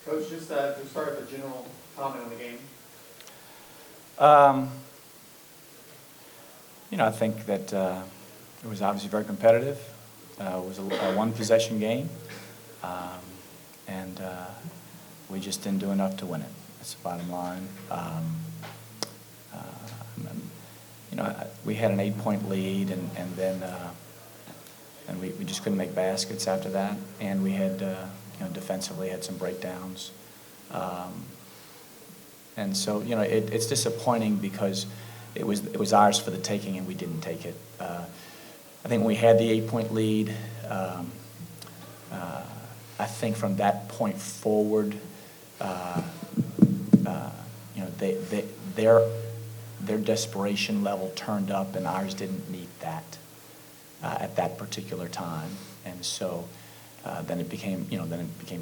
Coach, just to start with a general comment on the game. I think that it was obviously very competitive. It was a one-possession game, and we just didn't do enough to win it. That's the bottom line. We had an 8-point lead, and then we just couldn't make baskets after that, and we had defensively had some breakdowns, and so it's disappointing because it was ours for the taking and we didn't take it. I think when we had the 8-point lead, I think from that point forward, their desperation level turned up, and ours didn't meet that at that particular time, and so then it became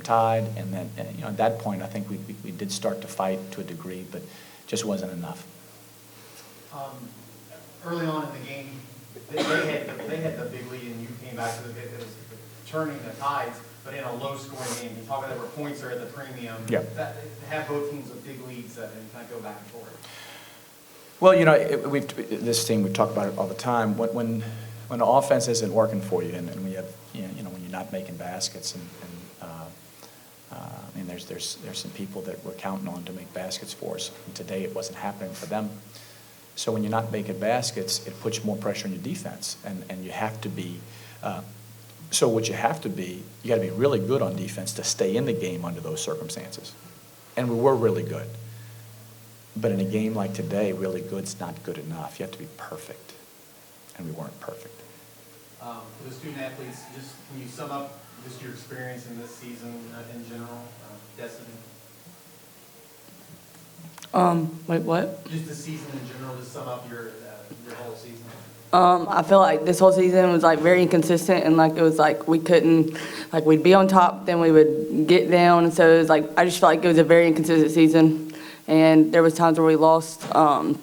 tied, and then at that point I think we did start to fight to a degree, but just wasn't enough. Early on in the game, they had the big lead, and you came back to it was turning the tides, but in a low-scoring game. You talk about there were points there at the premium. Yeah. That have both teams with big leads and kind of go back and forth. Well, this team, we talk about it all the time. When the offense isn't working for you, and we have when you're not making baskets, I mean, there's some people that we're counting on to make baskets for us. And today it wasn't happening for them. So when you're not making baskets, it puts more pressure on your defense, and you have to be. So what you have to be, you got to be really good on defense to stay in the game under those circumstances, and we were really good. But in a game like today, really good's not good enough. You have to be perfect, and we weren't perfect. For the student athletes, just can you sum up just your experience in this season in general, Destiny? Wait, what? Just the season in general, just sum up your whole season. I feel like this whole season was like very inconsistent, and like it was like we couldn't, like we'd be on top, then we would get down, and so it was like I just felt like it was a very inconsistent season, and there was times where we lost, like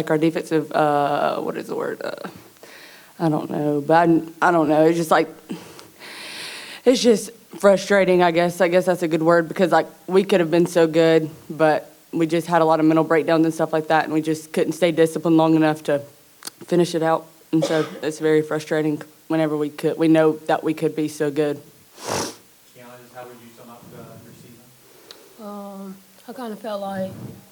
our defensive, what is the word? I don't know, but I don't know. It's just like it's just frustrating, I guess. I guess that's a good word, because like we could have been so good, but we just had a lot of mental breakdowns and stuff like that, and we just couldn't stay disciplined long enough to finish it out. And so it's very frustrating whenever we know that we could be so good. Kiana, just how would you sum up your season? I kind of felt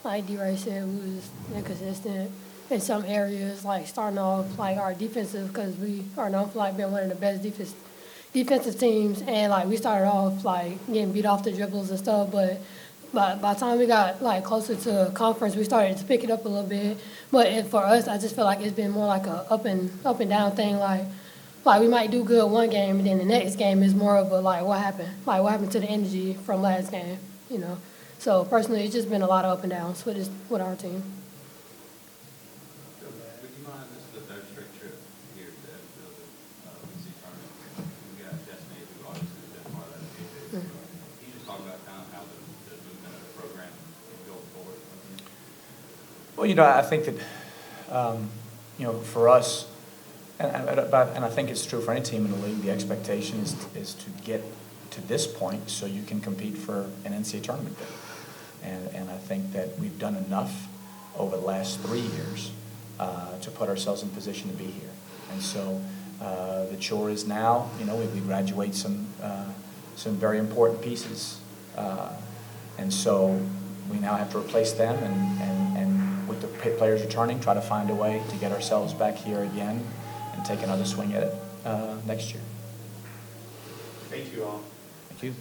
like D-Ray said, we was inconsistent in some areas, like starting off like our defensive, because we are known for like being one of the best defensive teams, and like we started off like getting beat off the dribbles and stuff, but by the time we got like closer to conference, we started to pick it up a little bit. But for us, I just feel like it's been more like a up and down thing. Like we might do good one game, and then the next game is more of a like what happened to the energy from last game, So personally, it's just been a lot of up and downs with our team. Would you mind, this is the third straight trip here to Jacksonville, the OVC tournament. We got Destiny, who obviously has been part of that PJ. Can you just talk about kind of how the movement of the program is going forward? Well, I think that for us, and I think it's true for any team in the league, the expectation is to get to this point so you can compete for an NCAA tournament bid. And I think that we've done enough over the last 3 years to put ourselves in position to be here. And so the chore is now, we graduate some very important pieces, and so we now have to replace them, and with the players returning, try to find a way to get ourselves back here again and take another swing at it next year. Thank you all. Thank you.